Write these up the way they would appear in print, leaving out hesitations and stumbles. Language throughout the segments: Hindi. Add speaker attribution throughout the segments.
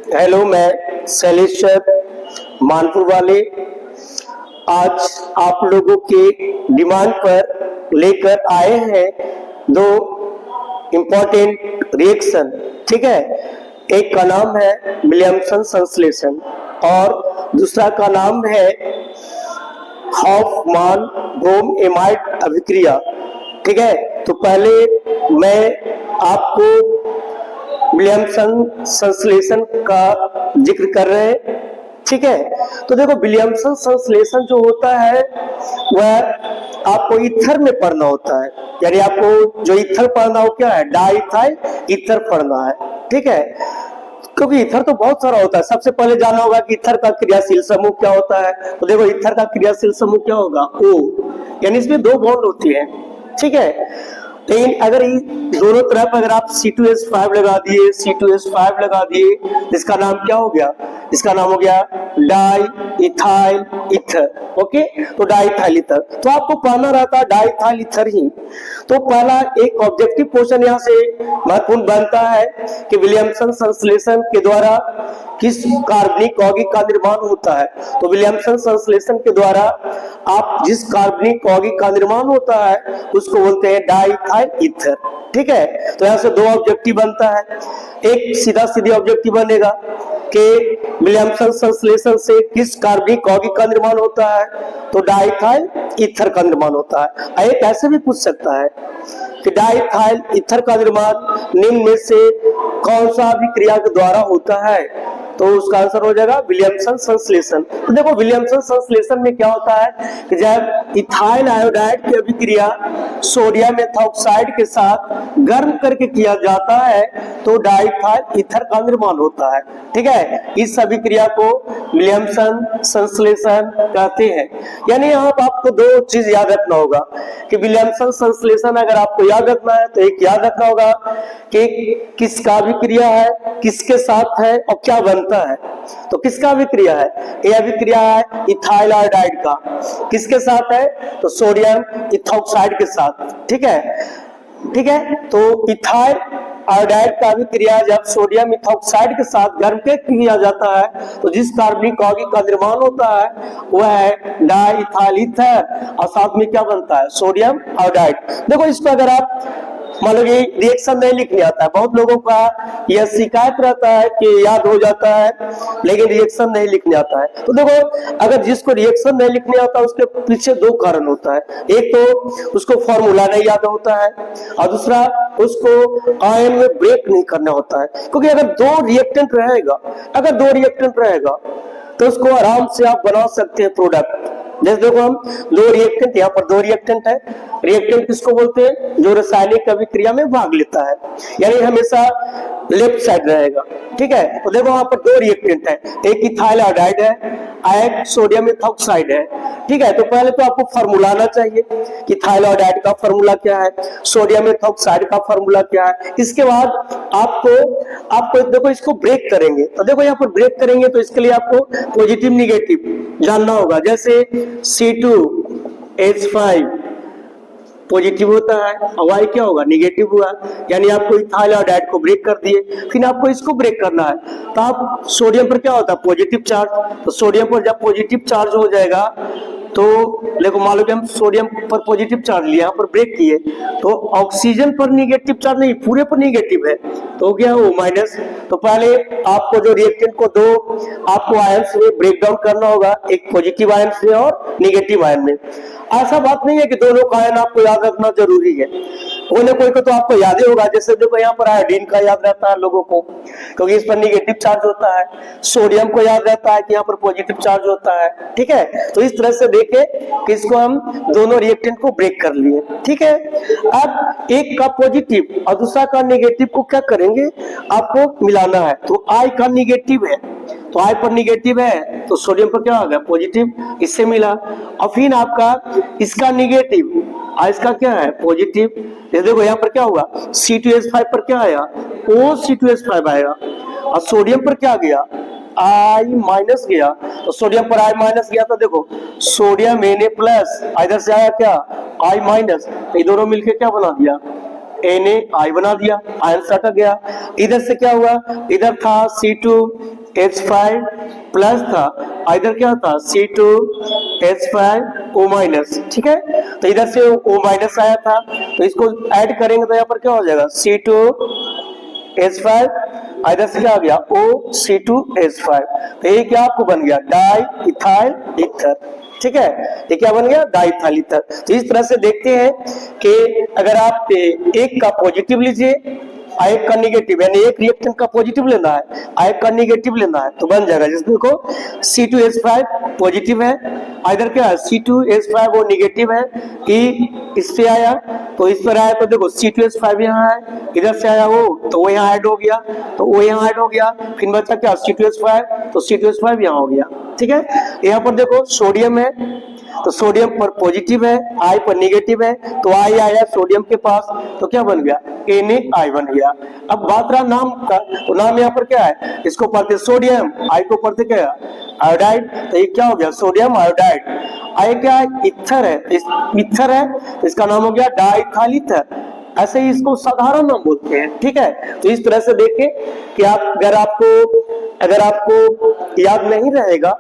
Speaker 1: हेलो, मैं शैलेश मानपुर वाले आज आप लोगों के डिमांड पर लेकर आए हैं दो इम्पोर्टेंट रिएक्शन। ठीक है, एक का नाम है विलियमसन संश्लेषण और दूसरा का नाम है हॉफमान ब्रोम एमाइड अभिक्रिया। ठीक है, तो पहले मैं आपको विलियमसन संश्लेषण का जिक्र कर रहे हैं। ठीक है, तो देखो विलियमसन संश्लेषण जो होता है वह आपको ईथर में पढ़ना होता है, यानी आपको जो ईथर पढ़ना हो क्या है, डाइथाइल ईथर पढ़ना है। ठीक है, क्योंकि ईथर तो बहुत सारा होता है। सबसे पहले जाना होगा कि ईथर का क्रियाशील समूह क्या होता है। तो देखो ईथर का क्रियाशील समूह क्या होगा, O, यानी इसमें दो बॉन्ड होती है। ठीक है, लेकिन अगर दोनों तरफ अगर आप C2H5 लगा दिए, C2H5 लगा दिए, इसका नाम क्या हो गया, इसका नाम हो गया डाई इथाइल ईथर। ओके, तो डाई इथाइल ईथर तो आपको पढ़ना रहता है डाई इथाइल ईथर ही। तो पहला एक ऑब्जेक्टिव क्वेश्चन यहाँ से महत्वपूर्ण बनता है कि विलियमसन संश्लेषण के द्वारा किस कार्बनिक यौगिक का निर्माण होता है। तो विलियमसन संश्लेषण के द्वारा आप जिस कार्बनिक यौगिक का निर्माण होता है उसको बोलते हैं डाई इथाइल ईथर। ठीक है, तो यहाँ से दो ऑब्जेक्टिव बनता है। एक सीधा सीधी ऑब्जेक्टिव बनेगा कि विलियमसन संश्लेषण से किस कार्बनिक यौगिक का निर्माण होता है, तो डाई इथाइल ईथर का निर्माण होता है। एक ऐसे भी पूछ सकता है कि डाई इथाइल ईथर का निर्माण निम्न में से कौन सा अभिक्रिया के द्वारा होता है, तो उसका आंसर हो जाएगा विलियमसन संश्लेषण। तो देखो विलियमसन संश्लेषण में क्या होता है कि जब इथाइल आयोडाइड की अभिक्रिया सोडियम मेथॉक्साइड के साथ गर्म करके किया जाता है तो डाइइथाइल ईथर का निर्माण होता है। ठीक है, इस अभिक्रिया को विलियमसन संश्लेषण कहते हैं। यानी यहाँ पर आपको दो चीज याद रखना होगा कि विलियमसन संश्लेषण अगर आपको याद रखना है तो एक याद रखना होगा कि किसका अभिक्रिया है, किसके साथ है और क्या बनता है। तो किसका अभिक्रिया है, ये अभिक्रिया है इथाइल आयोडाइड का। किसके साथ है, तो सोडियम इथॉक्साइड के साथ। ठीक है, ठीक है, तो इथाइल आयोडाइड का अभिक्रिया जब सोडियम इथॉक्साइड के साथ गर्म के किया जाता है तो जिस कार्बनिक यौगिक का निर्माण होता है वह है डाई इथाइल ईथर और साथ में क्या बनता है, सोडियम आयोडाइड। देखो इसको अगर आप मान लो ये रिएक्शन नहीं लिखने आता है, बहुत लोगों का यह शिकायत रहता है कि याद हो जाता है लेकिन रिएक्शन नहीं लिखने आता है। तो देखो अगर जिसको रिएक्शन नहीं लिखने आता उसके पीछे दो कारण होता है। एक तो उसको फॉर्मूला नहीं याद होता है और दूसरा उसको आयन में ब्रेक नहीं करना होता है। क्योंकि अगर दो रिएक्टेंट रहेगा तो उसको आराम से आप बना सकते हैं प्रोडक्ट। जैसे देखो हम दो रिएक्टेंट, यहाँ पर दो रिएक्टेंट है। रिएक्टेंट किसको बोलते हैं, जो रासायनिक अभिक्रिया में भाग लेता है, यानी हमेशा लेफ्ट साइड रहेगा। ठीक है, तो देखो वहां पर दो रिएक्टेंट है, एक इथाइल आयोडाइड है, एक सोडियम इथॉक्साइड है। ठीक है, तो पहले तो आपको फॉर्मूला आना चाहिए कि इथाइल आयोडाइड का फॉर्मूला क्या है, सोडियम इथॉक्साइड का फॉर्मूला क्या है। इसके बाद आपको देखो इसको ब्रेक करेंगे। तो देखो यहाँ पर ब्रेक करेंगे तो इसके लिए आपको पॉजिटिव निगेटिव जानना होगा। जैसे C2H5 पॉजिटिव होता है और Y क्या होगा, निगेटिव हुआ, यानी आपको इथाइल आयोडाइड को ब्रेक कर दिए। फिर आपको इसको ब्रेक करना है तो आप सोडियम पर क्या होता है, पॉजिटिव चार्ज। तो सोडियम पर जब पॉजिटिव चार्ज हो जाएगा तो देखो मान लो कि हम सोडियम पर पॉजिटिव चार्ज लिया, यहाँ पर ब्रेक किए तो ऑक्सीजन पर निगेटिव चार्ज नहीं, पूरे पर निगेटिव है तो हो गया वो माइनस। तो पहले आपको जो रिएक्टेंट को दो आपको आयंस में ब्रेक डाउन करना होगा, एक पॉजिटिव आयन में और निगेटिव आयन में। ऐसा बात नहीं है कि दोनों का आयन आपको याद रखना जरूरी है, कोई ना कोई को तो आपको याद ही होगा। जैसे देखो यहाँ पर आयोडीन का याद रहता है लोगों को क्योंकि इस पर निगेटिव चार्ज होता है, सोडियम को याद रहता है कि यहाँ पर पॉजिटिव चार्ज होता है। ठीक है, तो इस तरह से देखे कि इसको हम दोनों रिएक्टेंट को ब्रेक कर लिए। ठीक है, अब एक का पॉजिटिव और दूसरा का निगेटिव को क्या करेंगे, आपको मिलाना है। तो I का निगेटिव है तो I पर निगेटिव है तो सोडियम पर क्या आ गया, पॉजिटिव, इससे मिला। और फिर आपका इसका निगेटिव और इसका क्या है, पॉजिटिव। ये देखो यहाँ पर क्या हुआ, C2H5 पर क्या आया, OC2H5 आएगा और सोडियम पर क्या गया, I माइनस गया। तो सोडियम पर I माइनस गया तो देखो सोडियम Na प्लस, इधर से आया क्या I माइनस, ये दोनों मिलके क्या बना दिया Na बना दिया, आयन सटा गया। इधर से क्या हुआ, इधर था C2H5 प्लस था, इधर क्या था C2H5O-, ठीक है। तो इधर से O- आया था, तो इसको ऐड करेंगे तो यहाँ पर क्या हो जाएगा C2H5, इधर से क्या आ गया O-C2H5। तो ये क्या आपको बन गया डाई इथाइल ईथर, ठीक है। ये क्या बन गया डाई इथाइल ईथर। तो इस तरह से देखते हैं कि अगर आप एक का पॉजिटिव लीजिए, एक का निगेटिव, यानी एक रिएक्टेंट का पॉजिटिव लेना है, एक का निगेटिव लेना है, तो बन जाएगा। जैसे देखो C2H5 पॉजिटिव है, इधर क्या है C2H5 वो निगेटिव है, E इस पे आया तो इस पर आया, तो देखो C2H5 यहाँ है, इधर से आया वो तो वो यहाँ ऐड हो गया, तो वो यहाँ ऐड हो गया, फिर बचा क्या C2H5, तो C2H5 यहाँ हो गया, ठीक है। यहाँ पर देखो सोडियम है, तो सोडियम पर पॉजिटिव है, आई पर निगेटिव है, तो आई आया सोडियम के पास, तो क्या बन गया Na बन गया। अब बात रहा नाम का, तो नाम यहाँ पर क्या है, इसको पढ़ते सोडियम, आई को पढ़ते क्या आयोडाइड, तो ये क्या हो गया सोडियम आयोडाइड। आई क्या है इथर है, इथर है, तो इसका नाम हो गया डाइथाइल ईथर। ऐसे ही इसको साधारण नाम बोलते हैं, ठीक है। तो इस तरह से देखें कि आप अगर आपको याद नहीं रहेगा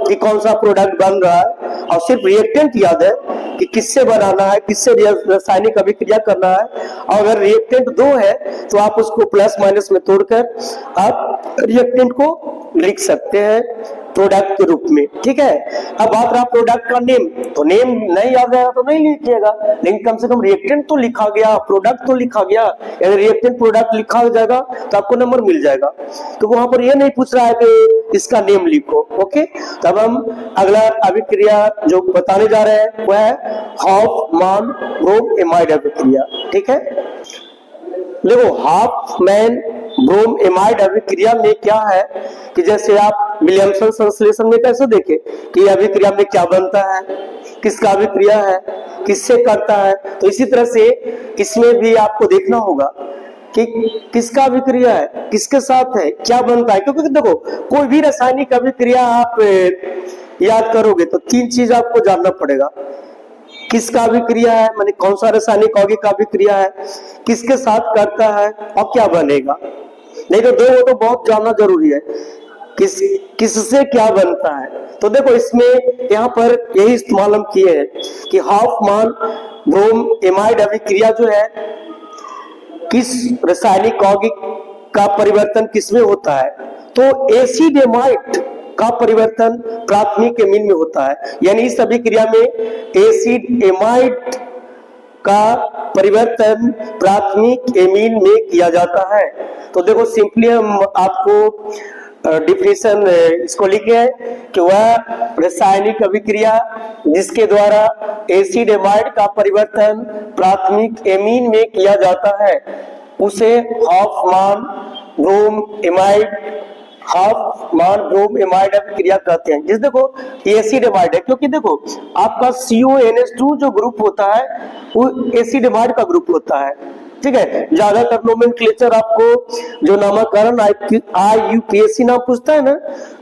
Speaker 1: कि कौन सा प्रोडक्ट बन रहा है और सिर्फ रिएक्टेंट याद है कि किससे बनाना है, किससे रासायनिक अभिक्रिया करना है, और अगर रिएक्टेंट दो है तो आप उसको प्लस माइनस में तोड़कर आप रिएक्टेंट को लिख सकते हैं प्रोडक्ट के रूप में, ठीक है। अब बात रहा प्रोडक्ट का नेम, तो नेम नहीं याद रहेगा तो नहीं लिखिएगा, लेकिन कम से कम रिएक्टेंट तो लिखा गया, प्रोडक्ट तो लिखा गया। यदि रिएक्टेंट प्रोडक्ट लिखा हो जाएगा तो आपको नंबर मिल जाएगा। तो वहां पर ये नहीं पूछ रहा है कि इसका नेम लिखो, ओके। तब हम अगला अभिक्रिया जो बताने जा रहे हैं वह है हॉफमैन ब्रोम एमाइड अभिक्रिया, ठीक है। देखो हॉफमैन ब्रोम एमाइड अभिक्रिया में क्या है कि जैसे आप विलियमसन संश्लेषण में कैसे देखे कि अभिक्रिया में क्या बनता है, किसका अभिक्रिया है, किससे करता है, तो इसी तरह से इसमें भी आपको देखना होगा कि किसका अभिक्रिया है, किसके साथ है, क्या बनता है। क्योंकि देखो कोई भी रासायनिक अभिक्रिया आप याद करोगे तो तीन चीज आपको जानना पड़ेगा, किसका अभिक्रिया है माने कौन सा रासायनिक यौगिक का अभिक्रिया है, किसके साथ करता है और क्या बनेगा। नहीं तो दो वो तो बहुत जानना जरूरी है, किससे क्या बनता है। तो देखो इसमें यहाँ पर यही इस्तेमाल हम किए हैं कि हॉफमैन ब्रोम एमाइड अभिक्रिया जो है किस रासायनिक यौगिक का परिवर्तन किसमें होता है, तो एसिड एमाइड का परिवर्तन प्राथमिक एमीन में होता है। यानी इस अभिक्रिया में एसिड एमाइड का परिवर्तन प्राथमिक एमीन में किया जाता है। तो देखो सिंपली हम आपको डिफिनेशन इसको लिखे हैं कि वह रासायनिक अभिक्रिया जिसके द्वारा एसिड एमाइड का परिवर्तन प्राथमिक एमीन में किया जाता है उसे हॉफमैन ब्रोम एमाइड अभिक्रिया कहते हैं। जिस देखो एसिड एमाइड है, क्योंकि देखो आपका CONH2 जो ग्रुप होता है वो एसिड एमाइड का ग्रुप होता है, ठीक है। ज्यादातर नोमेनक्लेचर आपको जो नामकरण IUPAC नाम पूछता है ना,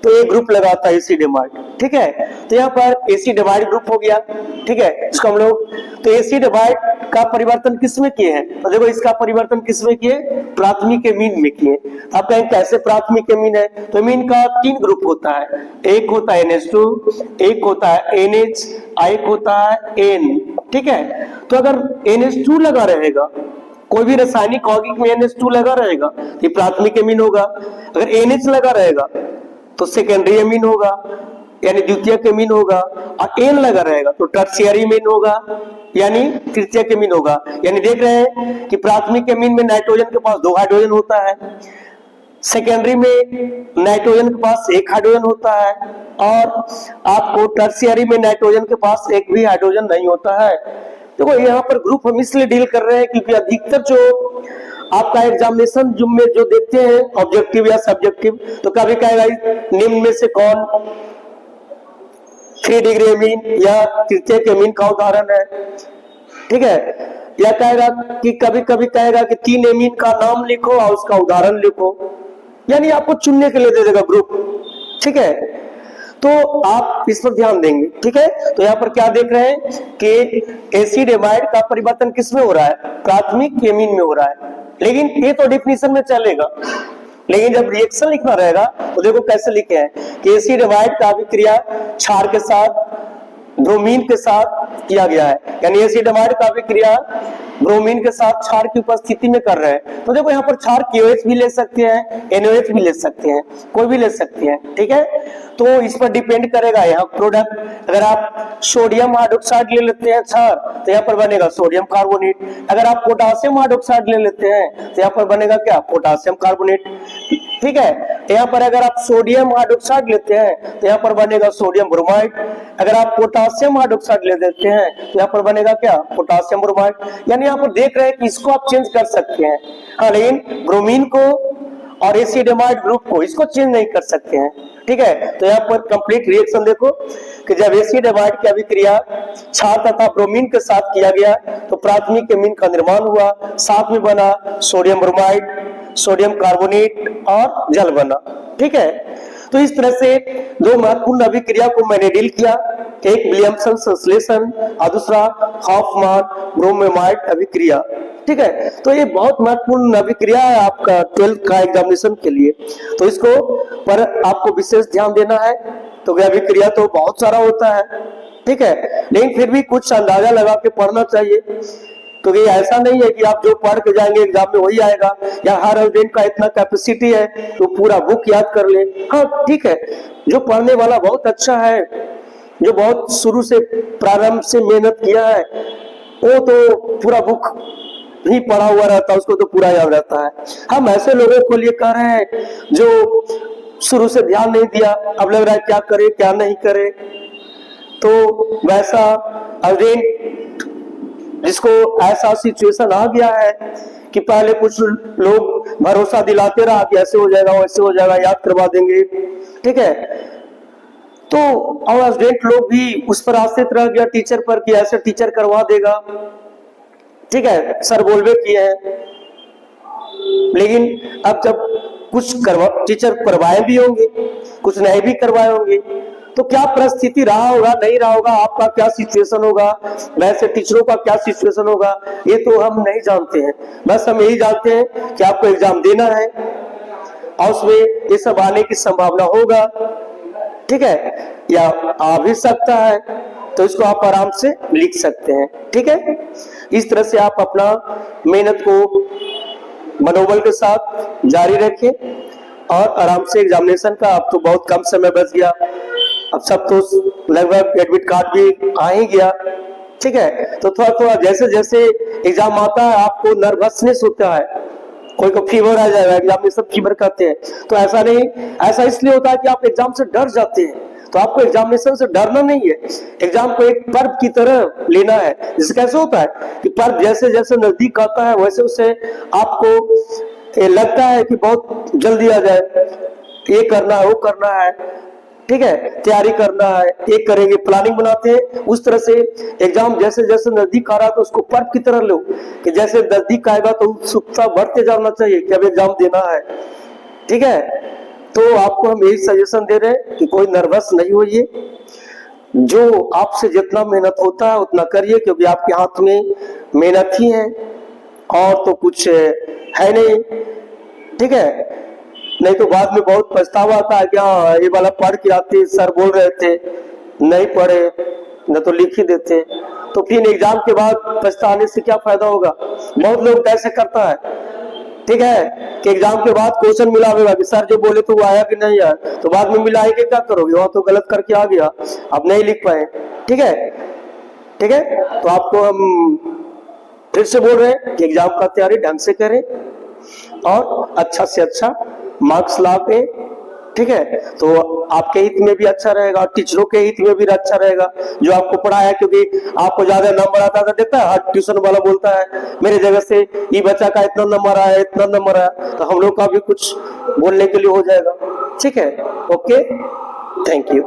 Speaker 1: तो ये ग्रुप लगाता है एसिड एमाइड, ठीक है। तो यहाँ पर एसिड एमाइड ग्रुप हो गया, ठीक है। इसको हम लोग तो एसिड एमाइड का परिवर्तन किसमें किए हैं, तो देखो इसका परिवर्तन किसमें किए, प्राथमिक एमीन में किए। आप कहें कैसे प्राथमिक एमीन है, तो एमीन का तीन ग्रुप होता है, एक होता है NH2, एक होता है NH, एक होता है N, ठीक है। तो अगर NH2 लगा रहेगा, कोई भी रासायनिक यौगिक में NH2 लगा रहेगा तो प्राथमिक एमीन होगा, अगर NH लगा रहेगा तो सेकेंडरी एमीन होगा यानी द्वितीयक एमीन होगा, और N लगा रहेगा तो टर्शियरी एमीन होगा यानी तृतीयक एमीन होगा। यानी देख रहे हैं कि प्राथमिक एमीन में नाइट्रोजन के पास 2 हाइड्रोजन होता है, सेकेंडरी में नाइट्रोजन के पास 1 हाइड्रोजन होता है, और आपको टर्शियरी में नाइट्रोजन के पास एक भी हाइड्रोजन नहीं होता है। देखो यहाँ पर ग्रुप हम इसलिए डील कर रहे हैं क्योंकि अधिकतर जो आपका एग्जामिनेशन में जो देखते हैं ऑब्जेक्टिव या सब्जेक्टिव, तो कभी कहेगा निम्न में से कौन 3 डिग्री एमीन या तृतीयक एमीन का उदाहरण है, ठीक है। या कहेगा कि कभी कभी कहेगा कि 3 एमीन का नाम लिखो और उसका उदाहरण लिखो, यानी आपको चुनने के लिए दे देगा ग्रुप, ठीक है। तो आप इस पर ध्यान देंगे। ठीक है, तो यहाँ पर क्या देख रहे हैं कि एसिड एमाइड का परिवर्तन किसमें हो रहा है, प्राथमिक एमीन में हो रहा है। लेकिन ये तो डिफिनीशन में चलेगा, लेकिन जब रिएक्शन लिखना रहेगा तो देखो कैसे लिखे हैं कि एसिड एमाइड का अभिक्रिया क्षार के साथ ब्रोमीन के साथ किया गया है, यानी एसिड एमाइड का अभिक्रिया ब्रोमीन के साथ क्षार की उपस्थिति में कर रहे हैं। तो देखो यहाँ पर क्षार KOH भी ले सकते हैं, NOH भी ले सकते हैं, कोई भी ले सकते हैं। ठीक है, तो इस पर डिपेंड करेगा यहाँ प्रोडक्ट। अगर आप सोडियम हाइड्रोक्साइड ले लेते हैं क्षार, तो यहाँ पर बनेगा सोडियम कार्बोनेट। अगर आप पोटासियम हाइड्रोक्साइड ले लेते हैं तो यहाँ पर बनेगा क्या, पोटासियम कार्बोनेट। ठीक है, यहाँ पर अगर आप सोडियम हाइड्रोक्साइड लेते हैं तो यहाँ पर बनेगा सोडियम ब्रोमाइड। अगर आप पोटासियम हाइड्रोक्साइड ले देते हैं तो यहाँ पर बनेगा क्या, पोटासियम ब्रोमाइड। यानी यहाँ पर देख रहे हैं कि इसको आप चेंज कर सकते हैं, हाँ, लेकिन ब्रोमीन को और एसिड एमाइड ग्रुप को इसको चेंज नहीं कर सकते हैं। ठीक है, तो यहाँ पर कंप्लीट रिएक्शन देखो कि जब एसिड एमाइड की अभिक्रिया क्षार तथा ब्रोमीन के साथ किया गया तो प्राथमिक एमीन का निर्माण हुआ, साथ में बना सोडियम ब्रोमाइड, सोडियम कार्बोनेट और जल बना। ठीक है, तो इस तरह से दो महत्वपूर्ण अभिक्रिया को मैंने डील किया, एक विलियमसन संश्लेषण और दूसरा हॉफमान ब्रोमेमाइड अभिक्रिया। ठीक है, तो ये बहुत महत्वपूर्ण अभिक्रिया है आपका 12th का एग्जामिनेशन के लिए, तो इसको पर आपको विशेष ध्यान देना है। तो अभिक्रिया तो बहुत सारा होता है, ठीक है, लेकिन फिर भी कुछ अंदाजा लगा के पढ़ना चाहिए, क्योंकि ऐसा नहीं है कि आप जो पढ़ के जाएंगे एग्जाम में वही आएगा, या हर स्टूडेंट का इतना कैपेसिटी है तो पूरा बुक याद कर ले। हाँ ठीक है, जो पढ़ने वाला बहुत अच्छा है, जो बहुत शुरू से प्रारंभ से मेहनत किया है, वो तो पूरा बुक ही पढ़ा हुआ रहता है, उसको तो पूरा याद रहता है। हम ऐसे लोगों को लिए कह रहे हैं जो शुरू से ध्यान नहीं दिया, अब लग रहा है क्या करे क्या नहीं करे। तो वैसा स्टूडेंट जिसको ऐसा सिचुएशन आ गया है कि पहले कुछ लोग भरोसा दिलाते रहा कि ऐसे हो जाएगा वैसे हो जाएगा, याद करवा देंगे, ठीक है, तो और स्टूडेंट लोग भी उस पर आश्रित रह गया टीचर पर कि ऐसे टीचर करवा देगा, ठीक है, सर बोलबे किए हैं। लेकिन अब जब कुछ टीचर करवाए भी होंगे, कुछ नहीं भी करवाए होंगे, तो क्या परिस्थिति रहा होगा नहीं रहा होगा, आपका क्या सिचुएशन होगा, वैसे टीचरों का क्या सिचुएशन होगा, ये तो हम नहीं जानते हैं। बस हम यही जानते हैं कि आपको एग्जाम देना है और उसमें ये सब आने की संभावना होगा, ठीक है, या आ भी सकता है, तो इसको आप आराम से लिख सकते हैं। ठीक है, इस तरह से आप अपना मेहनत को मनोबल के साथ जारी रखें और आराम से एग्जामिनेशन का, अब तो बहुत कम समय बच गया, अब सब तो लगभग एडमिट कार्ड भी आ ही गया, ठीक है, तो थोड़ा थोड़ा जैसे जैसे एग्जाम आता है आपको नर्वसनेस होता है, कोई को फीवर आ जाएगा, एग्जाम में सब फीवर करते हैं, तो ऐसा नहीं, ऐसा इसलिए होता है कि आप एग्जाम से डर जाते हैं। तो आपको एग्जामिनेशन से डरना नहीं है, एग्जाम को एक पर्व की तरह लेना है। जैसे कैसे होता है कि पर्व जैसे जैसे नजदीक आता है वैसे वैसे आपको लगता है कि बहुत जल्दी आ जाए, ये करना है वो करना है, ठीक है, तैयारी करना है, एक करेंगे, प्लानिंग बनाते हैं। उस तरह से एग्जाम जैसे जैसे नजदीक आ रहा है तो उसको पर्व की तरह लो कि जैसे नजदीक आएगा तो उत्सुकता बढ़ते जाना चाहिए कि अब एग्जाम देना है, ठीक है। तो आपको हम यही सजेशन दे रहे हैं कि कोई नर्वस नहीं होइए, जो आपसे जितना मेहनत होता है उतना करिए, क्योंकि आपके हाथ में मेहनत ही है और तो कुछ है नहीं, ठीक है, नहीं तो बाद में बहुत पछतावा आता है कि हाँ ये वाला पढ़ के आते, सर बोल रहे थे, नहीं पढ़े, न तो लिख ही देते, तो फिर एग्जाम के बाद पछताने से क्या फायदा होगा। बहुत लोग कैसे करता है, ठीक है, कि एग्जाम के बाद क्वेश्चन मिला होगा कि सर जो बोले तो वो आया कि नहीं आया, तो बाद में मिला है कि क्या करोगे, वहां तो गलत करके आ गया, अब नहीं लिख पाए, ठीक है, ठीक है। तो आपको हम फिर से बोल रहे हैं कि एग्जाम का तैयारी ढंग से करें और अच्छा से अच्छा मार्क्स ला पे, ठीक है, तो आपके हित में भी अच्छा रहेगा और टीचरों के हित में भी अच्छा रहेगा जो आपको पढ़ाया, क्योंकि आपको ज्यादा नंबर आता था देता है, हर ट्यूशन वाला बोलता है मेरे जगह से ये बच्चा का इतना नंबर आया इतना नंबर आया, तो हम लोग का भी कुछ बोलने के लिए हो जाएगा, ठीक है, ओके, थैंक यू।